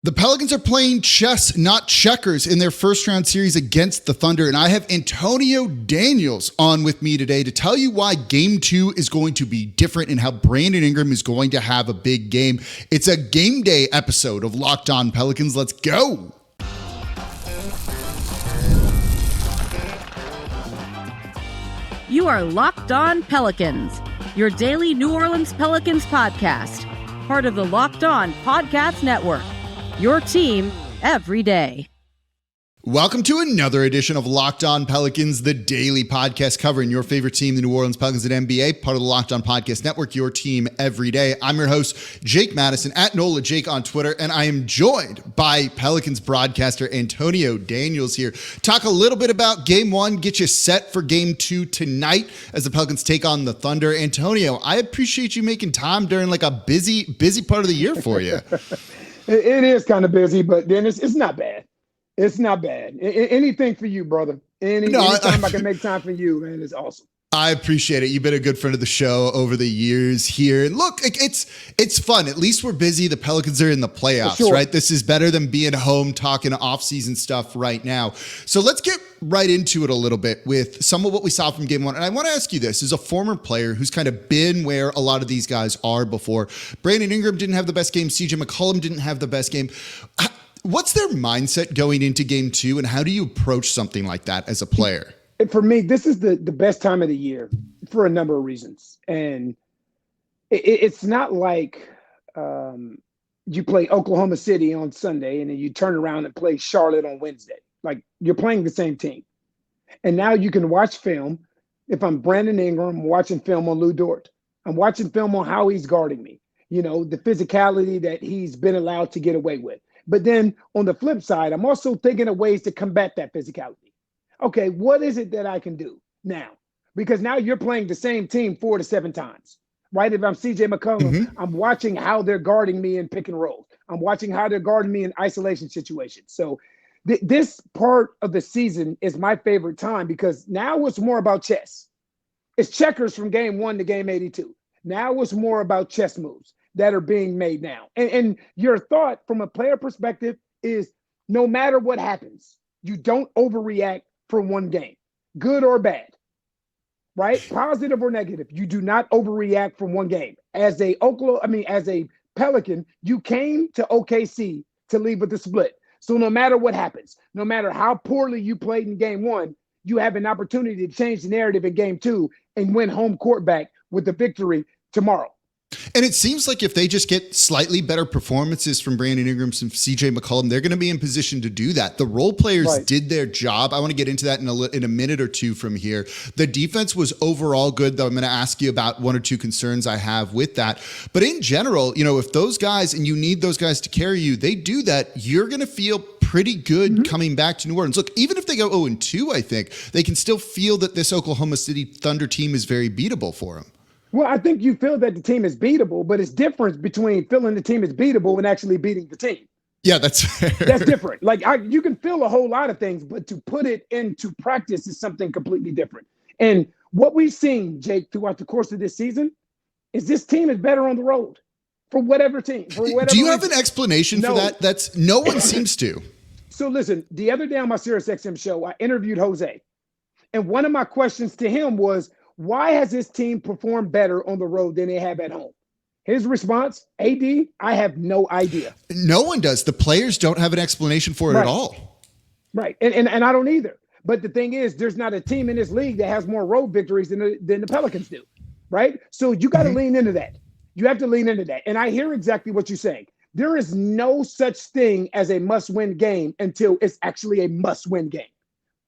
The Pelicans are playing chess, not checkers, in their first round series against the Thunder. And I have Antonio Daniels on with me today to tell you why game 2 is going to be different and how Brandon Ingram is going to have a big game. It's a game day episode of Locked On Pelicans. Let's go. You are Locked On Pelicans, your daily New Orleans Pelicans podcast, part of the Locked On Podcast Network. Your team every day. Welcome to another edition of Locked On Pelicans, the daily podcast covering your favorite team, the New Orleans Pelicans at NBA, part of the Locked On Podcast Network, your team every day. I'm your host, Jake Madison, at NOLA Jake on Twitter, and I am joined by Pelicans broadcaster Antonio Daniels here. Talk a little bit about game 1, get you set for game 2 tonight as the Pelicans take on the Thunder. Antonio, I appreciate you making time during like a busy part of the year for you. It is kind of busy, but then it's not bad. It's not bad. Anything for you, brother. Anytime I can make time for you, man, it's awesome. I appreciate it. You've been a good friend of the show over the years here. And look, it's fun. At least we're busy. The Pelicans are in the playoffs, sure. Right? This is better than being home talking off-season stuff right now. So let's get right into it a little bit with some of what we saw from game 1. And I want to ask you this. As a former player who's kind of been where a lot of these guys are before, Brandon Ingram didn't have the best game. CJ McCollum didn't have the best game. What's their mindset going into game 2, and how do you approach something like that as a player? For me, this is the best time of the year for a number of reasons. And it's not like you play Oklahoma City on Sunday and then you turn around and play Charlotte on Wednesday. Like, you're playing the same team. And now you can watch film. If I'm Brandon Ingram, I'm watching film on Lou Dort. I'm watching film on how he's guarding me. You know, the physicality that he's been allowed to get away with. But then on the flip side, I'm also thinking of ways to combat that physicality. Okay, what is it that I can do now? Because now you're playing the same team 4 to 7 times, right? If I'm CJ McCollum, I'm watching how they're guarding me in pick and roll. I'm watching how they're guarding me in isolation situations. So this part of the season is my favorite time because now it's more about chess. It's checkers from game 1 to game 82. Now it's more about chess moves that are being made now. And your thought from a player perspective is no matter what happens, you don't overreact for one game, good or bad, right? Positive or negative. You do not overreact from one game. As a Pelican, you came to OKC to leave with the split. So no matter what happens, no matter how poorly you played in game 1, you have an opportunity to change the narrative in game 2 and win home court back with the victory tomorrow. And it seems like if they just get slightly better performances from Brandon Ingram and CJ McCollum, they're going to be in position to do that. The role players did their job. I want to get into that in a minute or two from here. The defense was overall good, though I'm going to ask you about 1 or 2 concerns I have with that. But in general, you know, if those guys, and you need those guys to carry you, they do that, you're going to feel pretty good coming back to New Orleans. Look, even if they go 0-2, I think they can still feel that this Oklahoma City Thunder team is very beatable for them. Well, I think you feel that the team is beatable, but it's different between feeling the team is beatable and actually beating the team. Yeah, that's fair. That's different. Like, you can feel a whole lot of things, but to put it into practice is something completely different. And what we've seen, Jake, throughout the course of this season is this team is better on the road for whatever team. Do you have an explanation for that? That's no one seems to. So listen, the other day on my SiriusXM show, I interviewed Jose. And one of my questions to him was, why has this team performed better on the road than they have at home? His response, AD, I have no idea. No one does. The players don't have an explanation for it at all. Right. And I don't either. But the thing is, there's not a team in this league that has more road victories than the Pelicans do. Right. So you got to lean into that. You have to lean into that. And I hear exactly what you're saying. There is no such thing as a must-win game until it's actually a must-win game.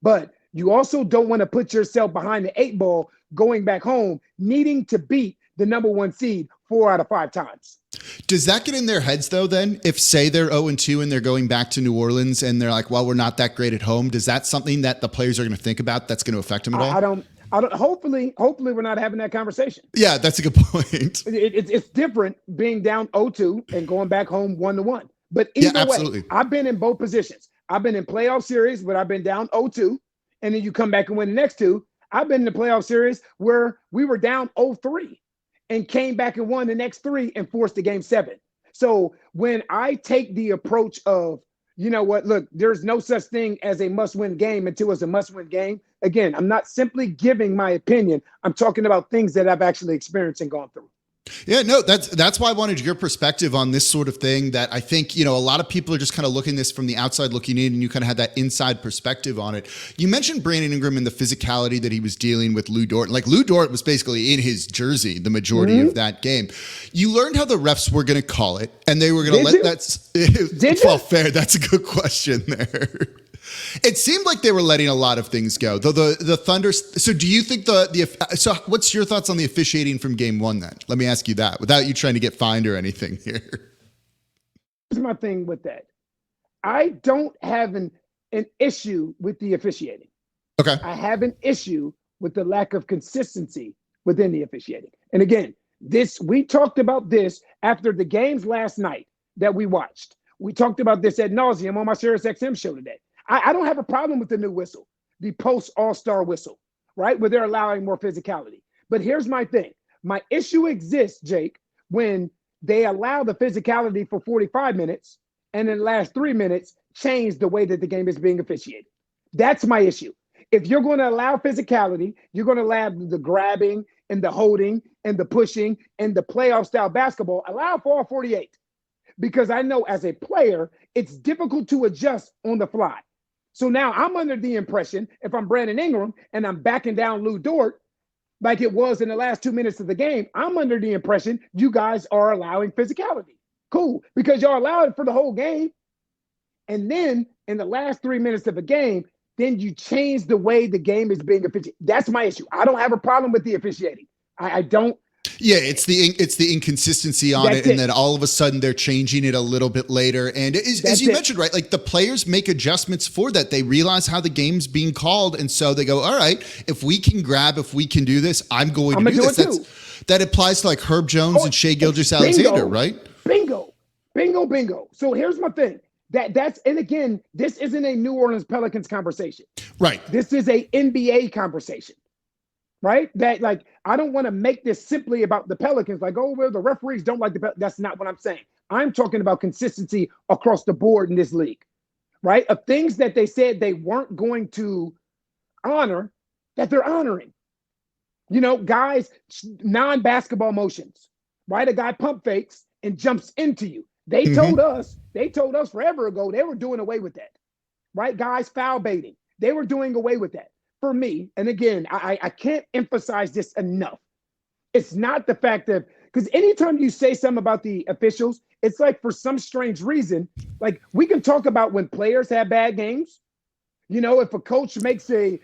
But you also don't want to put yourself behind the 8 ball going back home, needing to beat the number 1 seed 4 out of 5 times. Does that get in their heads, though, then? If, say, they're 0-2 and they're going back to New Orleans and they're like, well, we're not that great at home, does that something that the players are going to think about that's going to affect them at all? I don't. Hopefully we're not having that conversation. Yeah, that's a good point. It's different being down 0-2 and going back home 1-1. But either way, I've been in both positions. I've been in playoff series, but I've been down 0-2, and then you come back and win the next 2. I've been in the playoff series where we were down 0-3 and came back and won the next 3 and forced the game 7. So when I take the approach of, you know what, look, there's no such thing as a must-win game until it's a must-win game. Again, I'm not simply giving my opinion. I'm talking about things that I've actually experienced and gone through. Yeah, no, that's why I wanted your perspective on this sort of thing, that I think, a lot of people are just kind of looking this from the outside looking in, and you kind of had that inside perspective on it. You mentioned Brandon Ingram and the physicality that he was dealing with Lou Dort. Like, Lou Dort was basically in his jersey the majority of that game. You learned how the refs were going to call it, and they were going to let that. Well, fair. That's a good question there. It seemed like they were letting a lot of things go, though the Thunder. So do you think so what's your thoughts on the officiating from game one then? Let me ask you that without you trying to get fined or anything here. Here's my thing with that. I don't have an issue with the officiating. Okay. I have an issue with the lack of consistency within the officiating. And again, we talked about this after the games last night that we watched. We talked about this ad nauseum on my SiriusXM show today. I don't have a problem with the new whistle, the post-All-Star whistle, right, where they're allowing more physicality. But here's my thing. My issue exists, Jake, when they allow the physicality for 45 minutes and in the last 3 minutes change the way that the game is being officiated. That's my issue. If you're going to allow physicality, you're going to allow the grabbing and the holding and the pushing and the playoff-style basketball, allow for all 48. Because I know as a player, it's difficult to adjust on the fly. So now I'm under the impression, if I'm Brandon Ingram and I'm backing down Lou Dort, like it was in the last 2 minutes of the game, I'm under the impression you guys are allowing physicality. Cool, because y'all allowed it for the whole game. And then in the last 3 minutes of a game, then you change the way the game is being officiated. That's my issue. I don't have a problem with the officiating. I don't. Yeah, it's the inconsistency on it, and then all of a sudden they're changing it a little bit later. And as you mentioned, right, like the players make adjustments for that. They realize how the game's being called, and so they go, all right, if we can grab, if we can do this, I'm going to do this. That applies to like Herb Jones and Shai Gilgeous-Alexander, right? Bingo. So here's my thing. And again, this isn't a New Orleans Pelicans conversation. Right. This is a NBA conversation. Right? That, like, I don't want to make this simply about the Pelicans, like, oh, well, the referees don't like the Pelicans. That's not what I'm saying. I'm talking about consistency across the board in this league, right? Of things that they said they weren't going to honor, that they're honoring. Guys, non-basketball motions, right? A guy pump fakes and jumps into you. They told us forever ago they were doing away with that, right? Guys foul baiting. They were doing away with that. For me, and again, I can't emphasize this enough. It's not the fact that, because anytime you say something about the officials, it's like for some strange reason, like we can talk about when players have bad games. If a coach makes a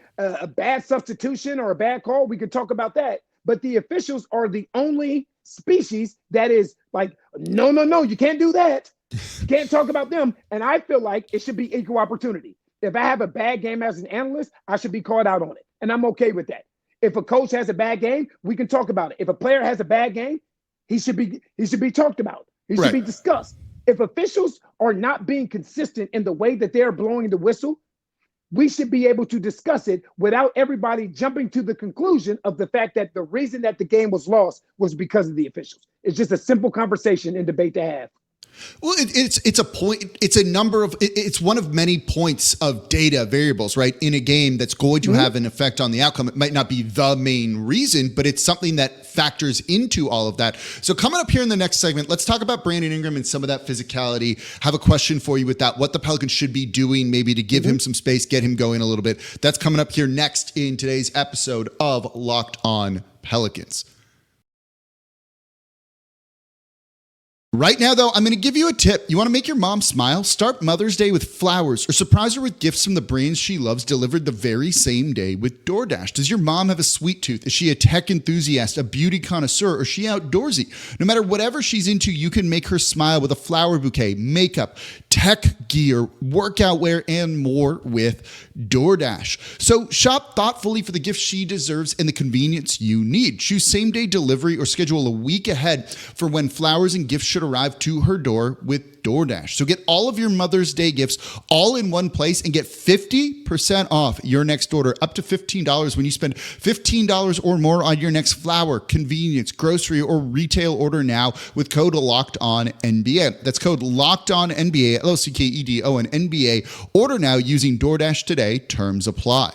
bad substitution or a bad call, we can talk about that. But the officials are the only species that is like, no, you can't do that. You can't talk about them. And I feel like it should be equal opportunity. If I have a bad game as an analyst, I should be called out on it. And I'm okay with that. If a coach has a bad game, we can talk about it. If a player has a bad game, he should be talked about. He should be discussed. If officials are not being consistent in the way that they're blowing the whistle, we should be able to discuss it without everybody jumping to the conclusion of the fact that the reason that the game was lost was because of the officials. It's just a simple conversation and debate to have. Well, it's a point. It's a number of. It's one of many points of data variables, right, in a game that's going to have an effect on the outcome. It might not be the main reason, but it's something that factors into all of that. So coming up here in the next segment, let's talk about Brandon Ingram and some of that physicality. Have a question for you with that. What the Pelicans should be doing, maybe to give him some space, get him going a little bit. That's coming up here next in today's episode of Locked On Pelicans. Right now, though, I'm going to give you a tip. You want to make your mom smile? Start Mother's Day with flowers or surprise her with gifts from the brands she loves delivered the very same day with DoorDash. Does your mom have a sweet tooth? Is she a tech enthusiast, a beauty connoisseur, or is she outdoorsy? No matter whatever she's into, you can make her smile with a flower bouquet, makeup, tech gear, workout wear, and more with DoorDash. So shop thoughtfully for the gift she deserves and the convenience you need. Choose same-day delivery or schedule a week ahead for when flowers and gifts should should arrive to her door with DoorDash. So get all of your Mother's Day gifts all in one place and get 50% off your next order, up to $15 when you spend $15 or more on your next flour, convenience, grocery, or retail order now with code LOCKEDONNBA. That's code LOCKEDONNBA, LOCKEDONNBA. Order now using DoorDash today. Terms apply.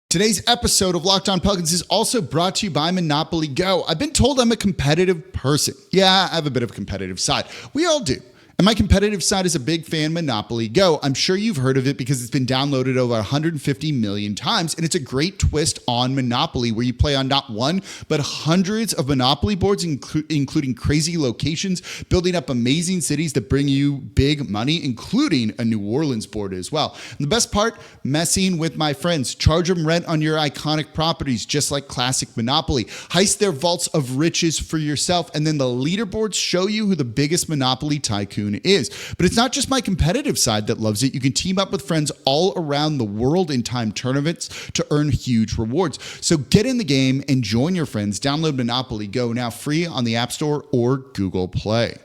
Today's episode of Locked On Pelicans is also brought to you by Monopoly Go. I've been told I'm a competitive person. Yeah, I have a bit of a competitive side. We all do. And my competitive side is a big fan of Monopoly Go. I'm sure you've heard of it because it's been downloaded over 150 million times, and it's a great twist on Monopoly where you play on not one, but hundreds of Monopoly boards, including crazy locations, building up amazing cities that bring you big money, including a New Orleans board as well. And the best part, messing with my friends. Charge them rent on your iconic properties, just like classic Monopoly. Heist their vaults of riches for yourself, and then the leaderboards show you who the biggest Monopoly tycoon is. But it's not just my competitive side that loves it. You can team up with friends all around the world in time tournaments to earn huge rewards. So get in the game and join your friends. Download Monopoly Go now free on the App Store or Google Play.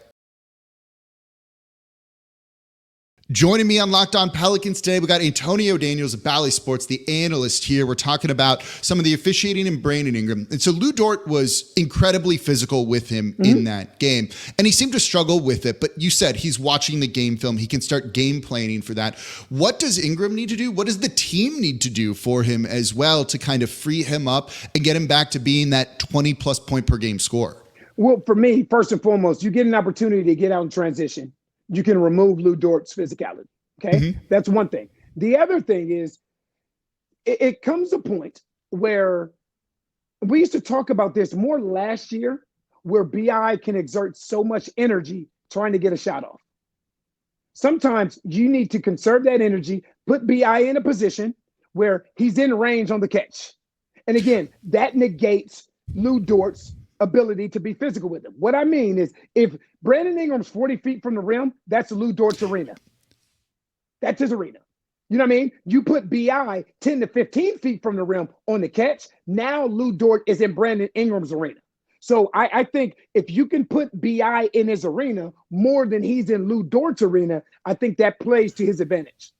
Joining me on Locked On Pelicans today, we got Antonio Daniels of Bally Sports, the analyst here. We're talking about some of the officiating in Brandon Ingram. And so Lou Dort was incredibly physical with him in that game. And he seemed to struggle with it. But you said he's watching the game film. He can start game planning for that. What does Ingram need to do? What does the team need to do for him as well to kind of free him up and get him back to being that 20-plus point per game scorer? Well, for me, first and foremost, you get an opportunity to get out in transition. You can remove Lou Dort's physicality. Okay. That's one thing. The other thing is it comes a point where we used to talk about this more last year, where BI can exert so much energy trying to get a shot off. Sometimes you need to conserve that energy, put BI in a position where he's in range on the catch. And again, that negates Lou Dort's ability to be physical with him. What I mean is, if Brandon Ingram's 40 feet from the rim, that's Lou Dort's arena. That's his arena. You know what I mean? You put BI 10 to 15 feet from the rim on the catch, now Lou Dort is in Brandon Ingram's arena. So I think if you can put BI in his arena more than he's in Lou Dort's arena, I think that plays to his advantage.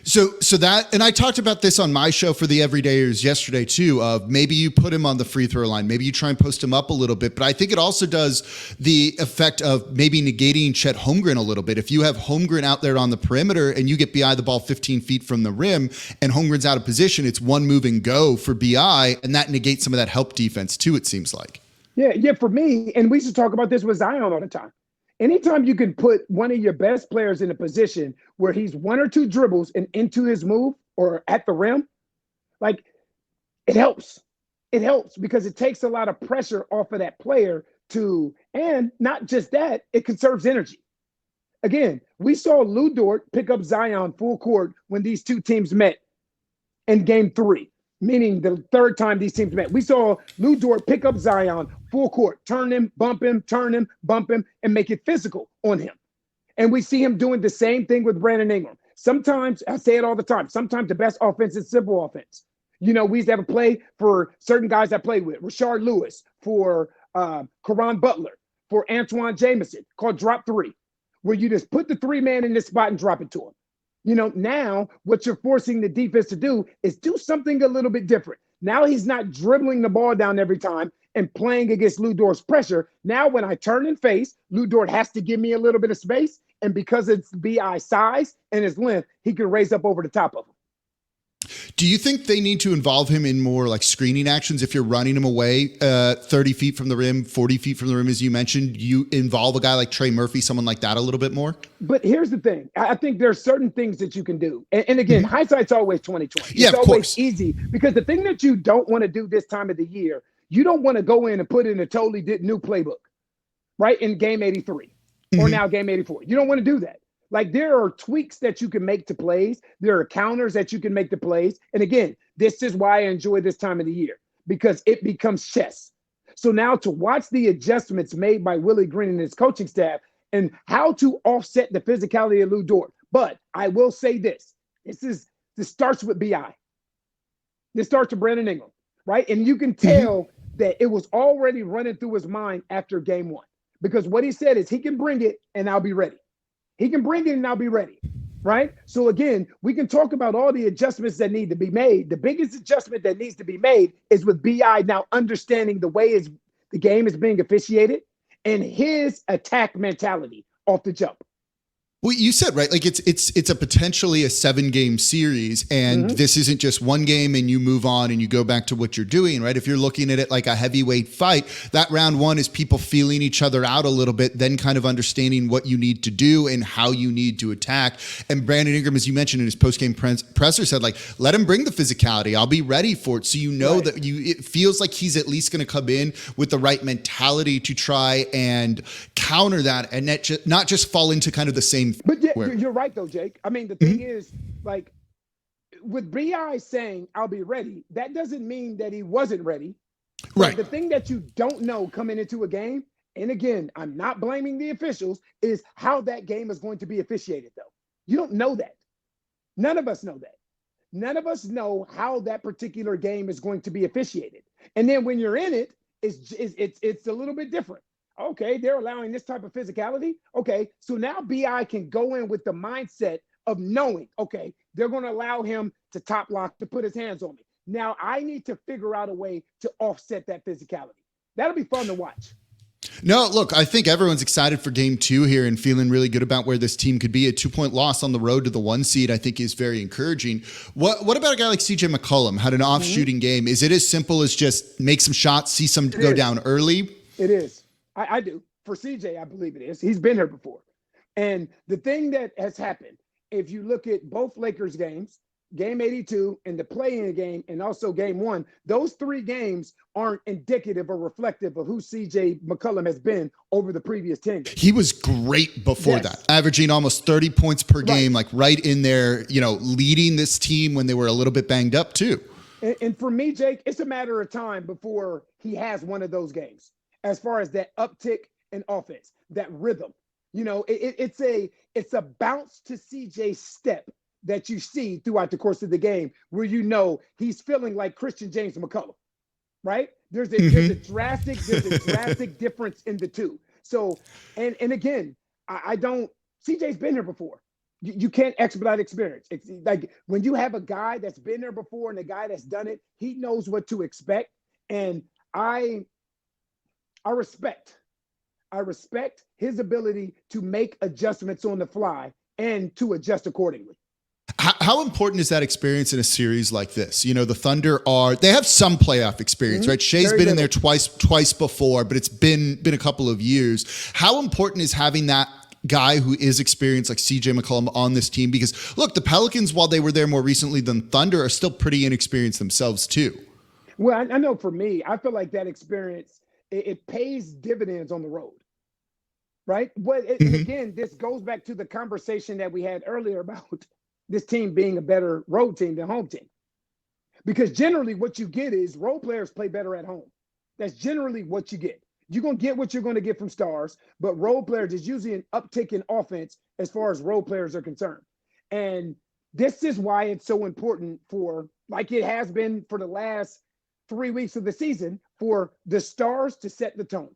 So that, and I talked about this on my show for the Everydayers yesterday too, of maybe you put him on the free throw line, maybe you try and post him up a little bit, but I think it also does the effect of maybe negating Chet Holmgren a little bit. If you have Holmgren out there on the perimeter and you get BI the ball 15 feet from the rim and Holmgren's out of position, it's one move and go for BI, and that negates some of that help defense too, it seems like. Yeah, for me, and we used to talk about this with Zion all the time. Anytime you can put one of your best players in a position where he's one or two dribbles and into his move or at the rim, like, it helps. It helps because it takes a lot of pressure off of that player and not just that, it conserves energy. Again, we saw Lou Dort pick up Zion full court when these two teams met in game 3. Meaning the third time these teams met. We saw Lou Dort pick up Zion full court, turn him, bump him, and make it physical on him. And we see him doing the same thing with Brandon Ingram. Sometimes, I say it all the time, sometimes the best offense is simple offense. You know, we used to have a play for certain guys I played with, Rashard Lewis, for Caron Butler, for Antoine Jameson, called drop 3, where you just put the 3-man in this spot and drop it to him. You know, now what you're forcing the defense to do is do something a little bit different. Now he's not dribbling the ball down every time and playing against Lou Dort's pressure. Now when I turn and face, Lou Dort has to give me a little bit of space. And because it's BI size and his length, he can raise up over the top of him. Do you think they need to involve him in more like screening actions? If you're running him away 30 feet from the rim, 40 feet from the rim, as you mentioned, you involve a guy like Trey Murphy, someone like that a little bit more? But here's the thing. I think there's certain things that you can do. And again, hindsight's always 20/20. Yeah, it's of always course. easy because the thing that you don't want to do this time of the year, you don't want to go in and put in a totally new playbook, right? In game 83 or now game 84. You don't want to do that. Like, there are tweaks that you can make to plays. There are counters that you can make to plays. And again, this is why I enjoy this time of the year, because it becomes chess. So now to watch the adjustments made by Willie Green and his coaching staff and how to offset the physicality of Lou Dort. But I will say this starts with BI. This starts with Brandon Ingram, right? And you can tell that it was already running through his mind after game 1. because what he said is he can bring it and I'll be ready. He can bring it and I'll be ready. Right. So again, we can talk about all the adjustments that need to be made. The biggest adjustment that needs to be made is with BI now understanding the way the game is being officiated and his attack mentality off the jump. Well, you said, right, like it's a potentially a 7-game series, and this isn't just one game and you move on and you go back to what you're doing, right? If you're looking at it like a heavyweight fight, that round one is people feeling each other out a little bit, then kind of understanding what you need to do and how you need to attack. And Brandon Ingram, as you mentioned in his post-game presser, said, like, let him bring the physicality. I'll be ready for it. So you know that it feels like he's at least going to come in with the right mentality to try and counter that and not just fall into kind of the same. But yeah, you're right, though, Jake. I mean, the thing is, like, with B.I. saying, I'll be ready, that doesn't mean that he wasn't ready. Right. The thing that you don't know coming into a game, and again, I'm not blaming the officials, is how that game is going to be officiated, though. You don't know that. None of us know that. None of us know how that particular game is going to be officiated. And then when you're in it, it's a little bit different. Okay, they're allowing this type of physicality. Okay, so now BI can go in with the mindset of knowing, okay, they're going to allow him to top lock, to put his hands on me. Now I need to figure out a way to offset that physicality. That'll be fun to watch. No, look, I think everyone's excited for game 2 here and feeling really good about where this team could be. A 2-point loss on the road to the 1 seed, I think, is very encouraging. What about a guy like CJ McCollum? Had an off-shooting game. Is it as simple as just make some shots, see some go down early? It is. I do. For CJ, I believe it is. He's been here before. And the thing that has happened, if you look at both Lakers games, game 82 and the play-in game and also game 1, those 3 games aren't indicative or reflective of who CJ McCollum has been over the previous 10 games. He was great before that, averaging almost 30 points per game, like right in there, leading this team when they were a little bit banged up too. And for me, Jake, it's a matter of time before he has one of those games. As far as that uptick in offense, that rhythm, it's a bounce to CJ's step that you see throughout the course of the game where he's feeling like Christian James McCollum, right? There's a drastic difference in the two. So, and again, CJ's been here before. You can't expedite experience. It's like when you have a guy that's been there before and a guy that's done it, he knows what to expect. And I respect his ability to make adjustments on the fly and to adjust accordingly. How important is that experience in a series like this? The Thunder they have some playoff experience, right? Shea's been in there twice before, but it's been a couple of years. How important is having that guy who is experienced like CJ McCollum on this team? Because look, the Pelicans, while they were there more recently than Thunder, are still pretty inexperienced themselves too. Well, I know for me, I feel like that experience, it pays dividends on the road, right? And again, this goes back to the conversation that we had earlier about this team being a better road team than home team. Because generally what you get is role players play better at home. That's generally what you get. You're going to get what you're going to get from stars, but role players is usually an uptick in offense as far as role players are concerned. And this is why it's so important like it has been for the last 3 weeks of the season, for the stars to set the tone,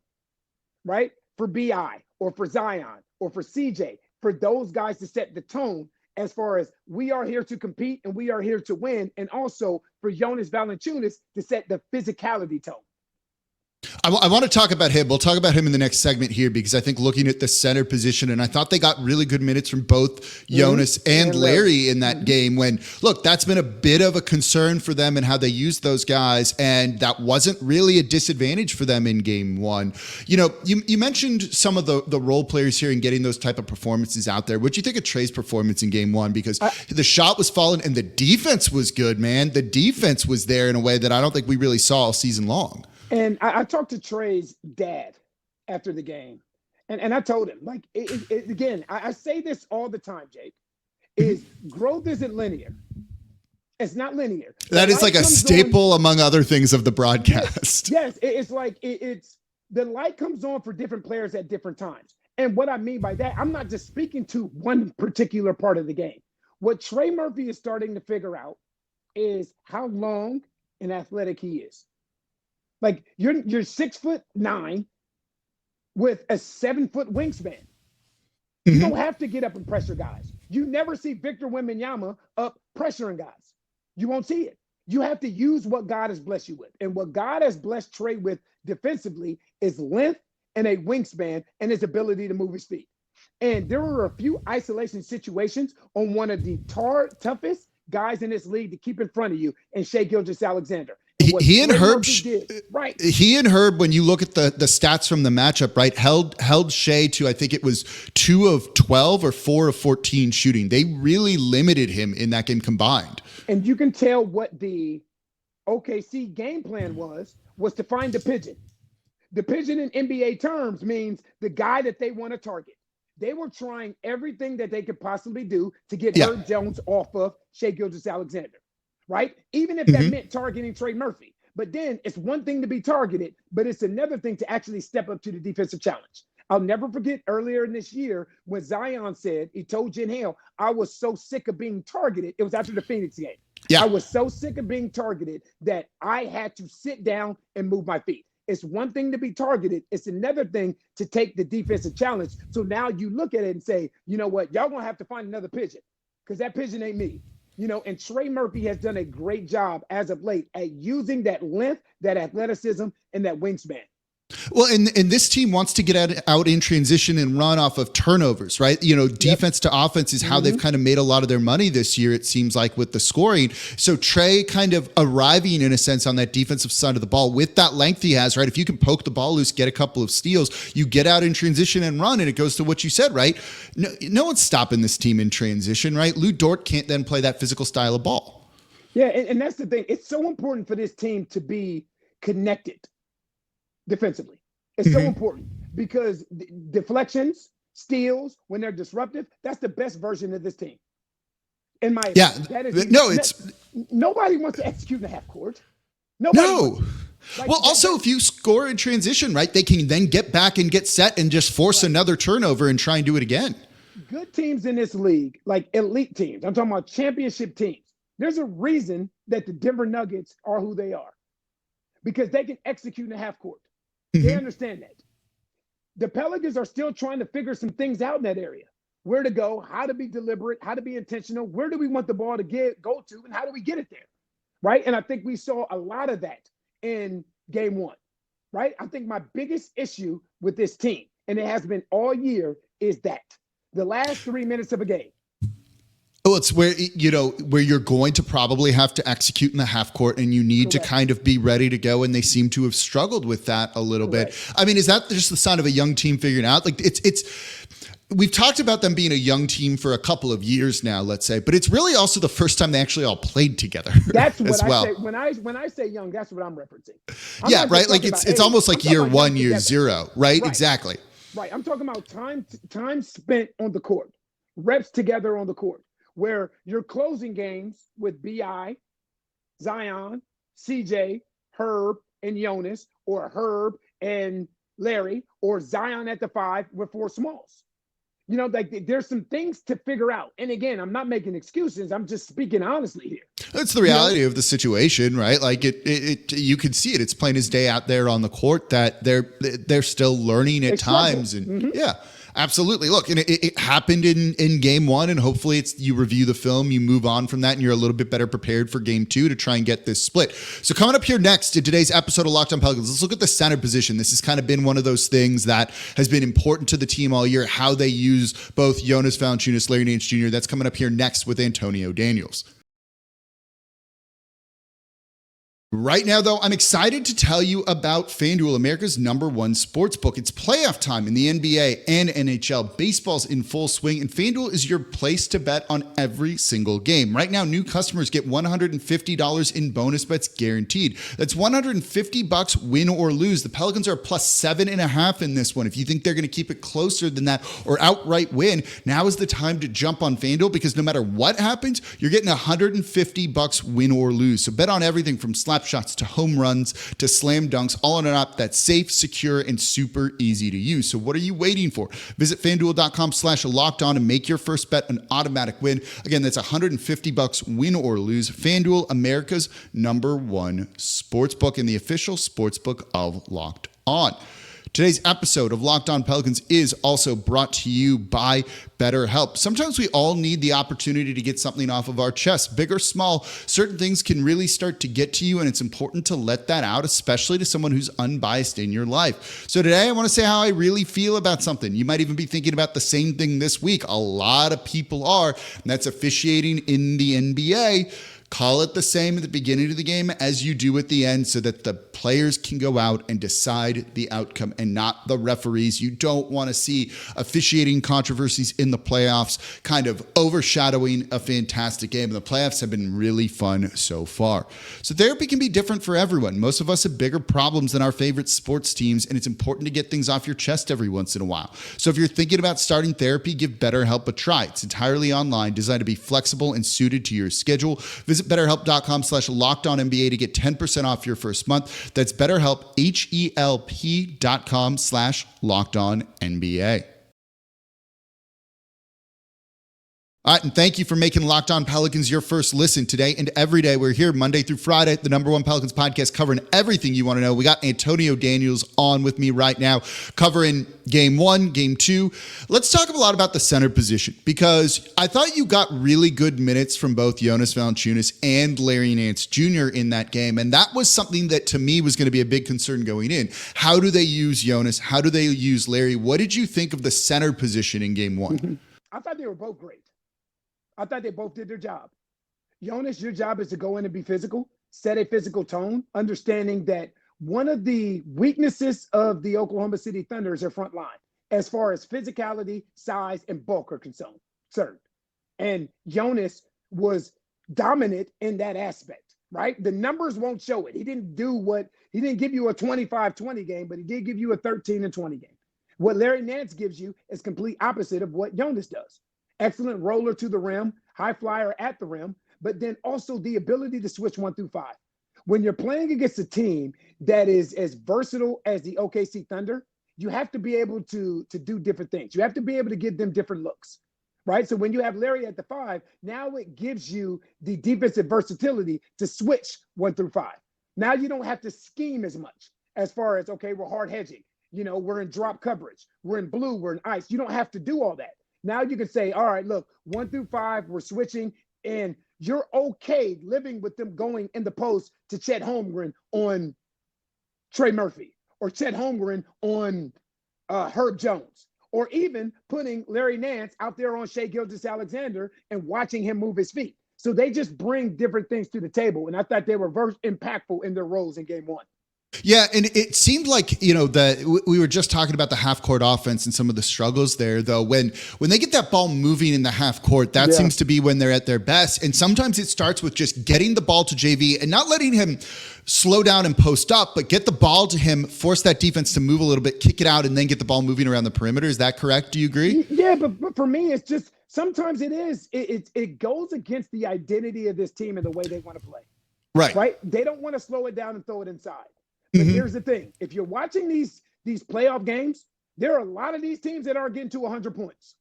right? For BI or for Zion or for CJ, for those guys to set the tone as far as we are here to compete and we are here to win. And also for Jonas Valanciunas to set the physicality tone. I want to talk about him. We'll talk about him in the next segment here, because I think looking at the center position, and I thought they got really good minutes from both Jonas and Larry in that game when, look, that's been a bit of a concern for them and how they used those guys, and that wasn't really a disadvantage for them in game 1. You mentioned some of the role players here and getting those type of performances out there. What do you think of Trey's performance in game 1? Because the shot was falling and the defense was good, man. The defense was there in a way that I don't think we really saw all season long. And I talked to Trey's dad after the game, and I told him, like, again, I say this all the time, Jake, is growth isn't linear. It's not linear. That is like a staple among other things of the broadcast. Yes, it's like it's the light comes on for different players at different times. And what I mean by that, I'm not just speaking to one particular part of the game. What Trey Murphy is starting to figure out is how long and athletic he is. Like you're 6'9", with a 7-foot wingspan. You don't have to get up and pressure guys. You never see Victor Wembanyama up pressuring guys. You won't see it. You have to use what God has blessed you with. And what God has blessed Trey with defensively is length and a wingspan and his ability to move his feet. And there were a few isolation situations on one of the toughest guys in this league to keep in front of you, and Shai Gilgeous-Alexander. He and Herb, right? He and Herb, when you look at the stats from the matchup, right, held Shai to, I think it was 2 of 12 or 4 of 14 shooting. They really limited him in that game combined. And you can tell what the OKC game plan was to find the pigeon. The pigeon in NBA terms means the guy that they want to target. They were trying everything that they could possibly do to get Herb Jones off of Shai Gilgeous-Alexander, right? Even if that meant targeting Trey Murphy. But then it's one thing to be targeted, but it's another thing to actually step up to the defensive challenge. I'll never forget earlier in this year when Zion said, he told Jen Hale, I was so sick of being targeted. It was after the Phoenix game. Yeah. I was so sick of being targeted that I had to sit down and move my feet. It's one thing to be targeted. It's another thing to take the defensive challenge. So now you look at it and say, you know what, y'all gonna have to find another pigeon because that pigeon ain't me. You know, and Trey Murphy has done a great job as of late at using that length, that athleticism, and that wingspan. Well, and this team wants to get out in transition and run off of turnovers, right? You know, defense to offense is how they've kind of made a lot of their money this year, it seems like, with the scoring. So Trey kind of arriving, in a sense, on that defensive side of the ball with that length he has, right? If you can poke the ball loose, get a couple of steals, you get out in transition and run, and it goes to what you said, right? No one's stopping this team in transition, right? Lou Dort can't then play that physical style of ball. Yeah, and that's the thing. It's so important for this team to be connected defensively. It's so important because deflections, steals, when they're disruptive, that's the best version of this team. In my opinion. Nobody wants to execute in the half court. Nobody. Well, also, if you score in transition, right, they can then get back and get set and just force another turnover and try and do it again. Good teams in this league, like elite teams, I'm talking about championship teams, there's a reason that the Denver Nuggets are who they are because they can execute in the half court. They understand that. The Pelicans are still trying to figure some things out in that area. Where to go, how to be deliberate, how to be intentional, where do we want the ball to go to, and how do we get it there, right? And I think we saw a lot of that in game 1, right? I think my biggest issue with this team, and it has been all year, is that the last 3 minutes of a game. Oh, it's where you're going to probably have to execute in the half court and you need to kind of be ready to go. And they seem to have struggled with that a little bit. I mean, is that just the sign of a young team figuring out? Like we've talked about them being a young team for a couple of years now, let's say, but it's really also the first time they actually all played together. That's what I say. When I say young, that's what I'm referencing. Right. Like it's almost like year 1, year 0, right? Exactly. Right. I'm talking about time spent on the court, reps together on the court, where you're closing games with B.I., Zion, CJ, Herb, and Jonas, or Herb and Larry, or Zion at the 5 with 4 smalls. You know, like there's some things to figure out. And again, I'm not making excuses. I'm just speaking honestly here. That's the reality of the situation, right? Like you can see it. It's plain as day out there on the court that they're still learning at times. And absolutely. Look, and it happened in game 1, and hopefully you review the film, you move on from that, and you're a little bit better prepared for game 2 to try and get this split. So coming up here next in today's episode of Locked On Pelicans, let's look at the center position. This has kind of been one of those things that has been important to the team all year, how they use both Jonas Valanciunas, Larry Nance Jr. That's coming up here next with Antonio Daniels. Right now, though, I'm excited to tell you about FanDuel, America's #1 sportsbook. It's playoff time in the NBA and NHL. Baseball's in full swing, and FanDuel is your place to bet on every single game. Right now, new customers get $150 in bonus bets guaranteed. That's $150 win or lose. The Pelicans are plus 7.5 in this one. If you think they're going to keep it closer than that or outright win, now is the time to jump on FanDuel because no matter what happens, you're getting $150 win or lose. So bet on everything from slap shots to home runs to slam dunks, all on an app that's safe, secure, and super easy to use. So what are you waiting for? Visit FanDuel.com/lockedon and make your first bet an automatic win. Again, that's $150 win or lose. FanDuel, America's #1 sportsbook and the official sportsbook of Locked On. Today's episode of Locked On Pelicans is also brought to you by BetterHelp. Sometimes we all need the opportunity to get something off of our chest, big or small. Certain things can really start to get to you, and it's important to let that out, especially to someone who's unbiased in your life. So today I want to say how I really feel about something. You might even be thinking about the same thing this week. A lot of people are, and that's officiating in the NBA. Call it the same at the beginning of the game as you do at the end so that the players can go out and decide the outcome and not the referees. You don't want to see officiating controversies in the playoffs kind of overshadowing a fantastic game. And the playoffs have been really fun so far. So therapy can be different for everyone. Most of us have bigger problems than our favorite sports teams, and it's important to get things off your chest every once in a while. So if you're thinking about starting therapy, give BetterHelp a try. It's entirely online, designed to be flexible and suited to your schedule. Visit BetterHelp.com/LockedOnNBA to get 10% off your first month. That's BetterHelp, HELP.com/LockedOnNBA. All right, and thank you for making Locked On Pelicans your first listen today and every day. We're here Monday through Friday, the #1 Pelicans podcast, covering everything you want to know. We got Antonio Daniels on with me right now, covering Game 1, Game 2. Let's talk a lot about the center position, because I thought you got really good minutes from both Jonas Valanciunas and Larry Nance Jr. in that game, and that was something that to me was going to be a big concern going in. How do they use Jonas? How do they use Larry? What did you think of the center position in Game 1? I thought they were both great. I thought they both did their job. Jonas, your job is to go in and be physical, set a physical tone, understanding that one of the weaknesses of the Oklahoma City Thunder is their front line, as far as physicality, size, and bulk are concerned. And Jonas was dominant in that aspect, right? The numbers won't show it. He didn't give you a 25-20 game, but he did give you a 13-20 game. What Larry Nance gives you is complete opposite of what Jonas does. Excellent roller to the rim, high flyer at the rim, but then also the ability to switch 1 through 5. When you're playing against a team that is as versatile as the OKC Thunder, you have to be able to do different things. You have to be able to give them different looks, right? So when you have Larry at the 5, now it gives you the defensive versatility to switch 1 through 5. Now you don't have to scheme as much as far as, okay, we're hard hedging. We're in drop coverage. We're in blue. We're in ice. You don't have to do all that. Now you can say, all right, look, 1 through 5, we're switching, and you're okay living with them going in the post to Chet Holmgren on Trey Murphy, or Chet Holmgren on Herb Jones, or even putting Larry Nance out there on Shai Gilgeous-Alexander and watching him move his feet. So they just bring different things to the table, and I thought they were very impactful in their roles in Game 1. Yeah, and it seemed like, that we were just talking about the half-court offense and some of the struggles there, though. When they get that ball moving in the half-court, that seems to be when they're at their best. And sometimes it starts with just getting the ball to JV and not letting him slow down and post up, but get the ball to him, force that defense to move a little bit, kick it out, and then get the ball moving around the perimeter. Is that correct? Do you agree? Yeah, but for me, it's just sometimes it goes against the identity of this team and the way they want to play. Right? They don't want to slow it down and throw it inside. But here's the thing. If you're watching these playoff games, there are a lot of these teams that aren't getting to 100 points.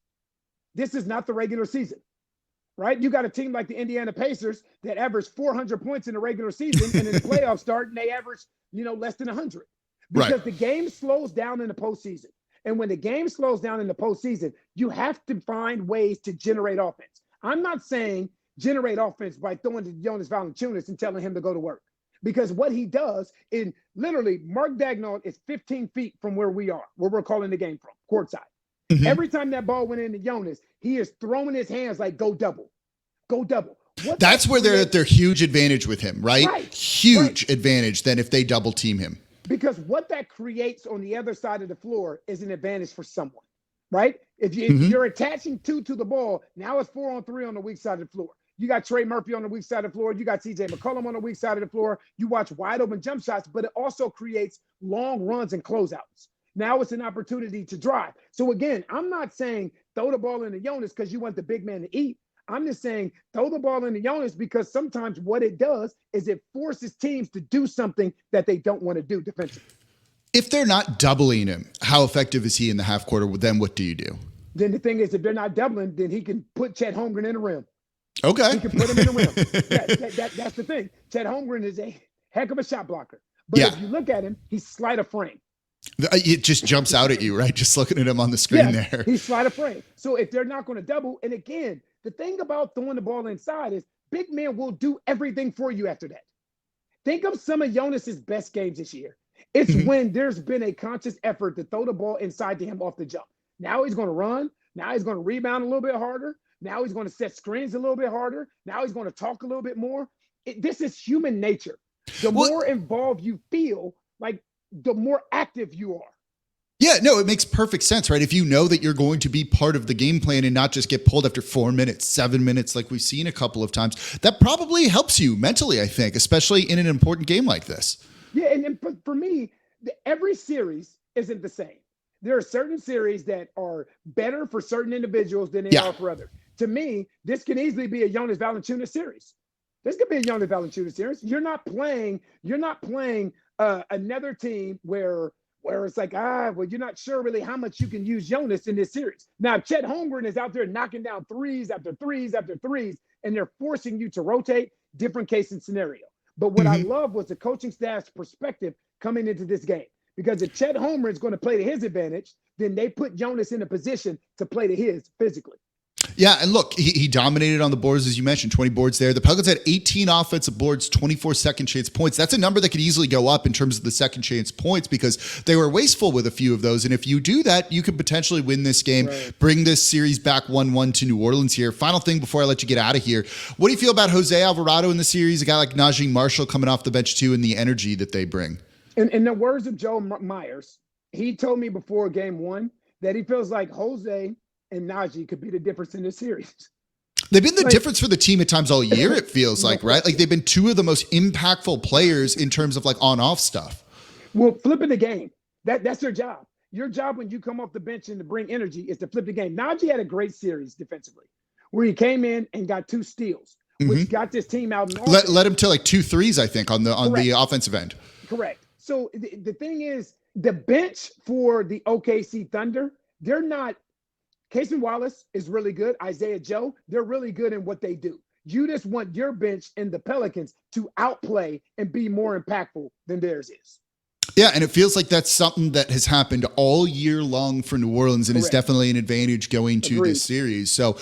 This is not the regular season, right? You got a team like the Indiana Pacers that average 400 points in the regular season, and in the playoffs start, and they average, less than 100. Because the game slows down in the postseason. And when the game slows down in the postseason, you have to find ways to generate offense. I'm not saying generate offense by throwing to Jonas Valanciunas and telling him to go to work. Because what he does in literally, Mark Daigneault is 15 feet from where we are, where we're calling the game from, courtside. Every time that ball went into Jonas, he is throwing his hands like, go double, go double. That's where they're at their huge advantage with him, right? Huge advantage than if they double team him. Because what that creates on the other side of the floor is an advantage for someone, right? If you're attaching 2 to the ball, now it's 4-on-3 on the weak side of the floor. You got Trey Murphy on the weak side of the floor. You got CJ McCollum on the weak side of the floor. You watch wide open jump shots, but it also creates long runs and closeouts. Now it's an opportunity to drive. So again, I'm not saying throw the ball into Jonas because you want the big man to eat. I'm just saying throw the ball into Jonas because sometimes what it does is it forces teams to do something that they don't want to do defensively. If they're not doubling him, how effective is he in the half quarter? Then what do you do? Then the thing is, if they're not doubling, then he can put Chet Holmgren in the rim. Okay. He can put him in the rim. That's the thing. Chet Holmgren is a heck of a shot blocker. But if you look at him, he's sleight of frame. It just jumps out at you, right? Just looking at him on the screen there. He's sleight of frame. So if they're not going to double, and again, the thing about throwing the ball inside is big men will do everything for you after that. Think of some of Jonas's best games this year. It's when there's been a conscious effort to throw the ball inside to him off the jump. Now he's going to run. Now he's going to rebound a little bit harder. Now he's going to set screens a little bit harder. Now he's going to talk a little bit more. This is human nature. The more involved you feel, like the more active you are. Yeah, no, it makes perfect sense, right? If you know that you're going to be part of the game plan and not just get pulled after 4 minutes, 7 minutes, like we've seen a couple of times, that probably helps you mentally, I think, especially in an important game like this. Yeah, and for me, every series isn't the same. There are certain series that are better for certain individuals than they are for others. To me, this can easily be a Jonas Valanciunas series. This could be a Jonas Valanciunas series. You're not playing another team where it's like, well, you're not sure really how much you can use Jonas in this series. Now, if Chet Holmgren is out there knocking down threes after threes after threes, and they're forcing you to rotate, different case and scenario. But what I love was the coaching staff's perspective coming into this game. Because if Chet Holmgren is going to play to his advantage, then they put Jonas in a position to play to his physically. Yeah, and look, he dominated on the boards, as you mentioned, 20 boards there. The Pelicans had 18 offensive boards, 24 second chance points. That's a number that could easily go up in terms of the second chance points because they were wasteful with a few of those. And if you do that, you could potentially win this game, bring this series back 1-1 to New Orleans here. Final thing before I let you get out of here. What do you feel about Jose Alvarado in the series? A guy like Najee Marshall coming off the bench too, and the energy that they bring? In the words of Joe Myers, he told me before game one that he feels like Jose and Najee could be the difference in this series. They've been the difference for the team at times all year, it feels like, right? Like they've been two of the most impactful players in terms of like on-off stuff. Well, flipping the game, that's their job. Your job when you come off the bench and to bring energy is to flip the game. Najee had a great series defensively where he came in and got 2 steals, which got this team out. Led him to like 2 threes, I think, on the offensive end. Correct. So the thing is, the bench for the OKC Thunder, they're not. Casey Wallace is really good. Isaiah Joe, they're really good in what they do. You just want your bench and the Pelicans to outplay and be more impactful than theirs is. Yeah, and it feels like that's something that has happened all year long for New Orleans and is definitely an advantage going to this series. So,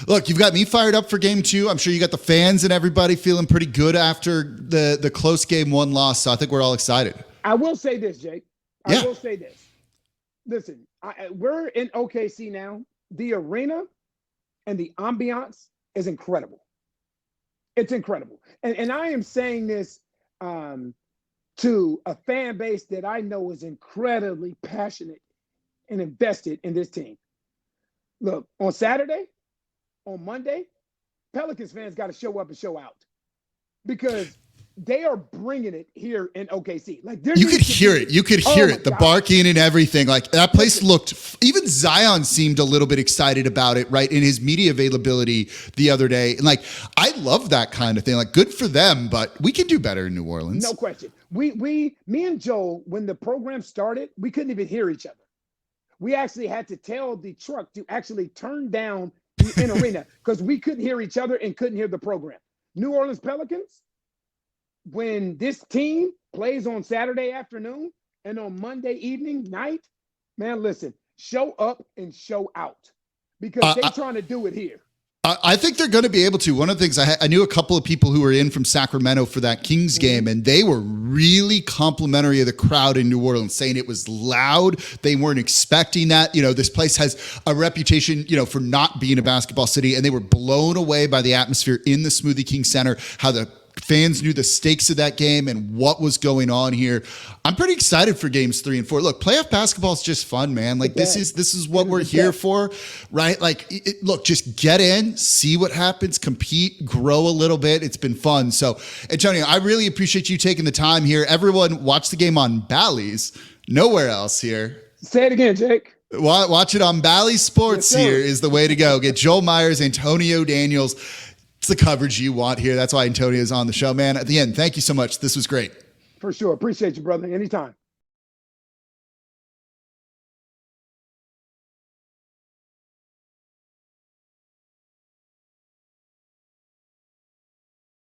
look, you've got me fired up for game 2. I'm sure you got the fans and everybody feeling pretty good after the close game 1 loss. So I think we're all excited. I will say this, Jake. I will say this. Listen, we're in OKC now. The arena and the ambiance is incredible. It's incredible. And I am saying this to a fan base that I know is incredibly passionate and invested in this team. Look, on Saturday, on Monday, Pelicans fans got to show up and show out because they are bringing it here in OKC. Like you could hear it. You could hear it. The barking and everything. Like that place looked. Even Zion seemed a little bit excited about it, right? In his media availability the other day, and like I love that kind of thing. Like good for them, but we can do better in New Orleans. No question. Me and Joel, when the program started, we couldn't even hear each other. We actually had to tell the truck to actually turn down the arena because we couldn't hear each other and couldn't hear the program. New Orleans Pelicans. When this team plays on Saturday afternoon and on Monday evening night, man, listen, show up and show out because they're trying to do it here. I think they're going to be able to. One of the things I knew a couple of people who were in from Sacramento for that Kings game, and they were really complimentary of the crowd in New Orleans, saying it was loud. They weren't expecting that. You know, this place has a reputation, you know, for not being a basketball city, and they were blown away by the atmosphere in the Smoothie King Center, how the fans knew the stakes of that game and what was going on here. I'm pretty excited for games 3 and 4. Look, playoff basketball is just fun, man. Like this is what we're here for, right? Like, look, just get in, see what happens, compete, grow a little bit. It's been fun. So, Antonio, I really appreciate you taking the time here. Everyone, watch the game on Bally's. Nowhere else here. Say it again, Jake. Watch it on Bally Sports. Here is the way to go. Get Joel Myers, Antonio Daniels. It's the coverage you want here. That's why Antonio's on the show, man. At the end, thank you so much. This was great. For sure. Appreciate you, brother. Anytime.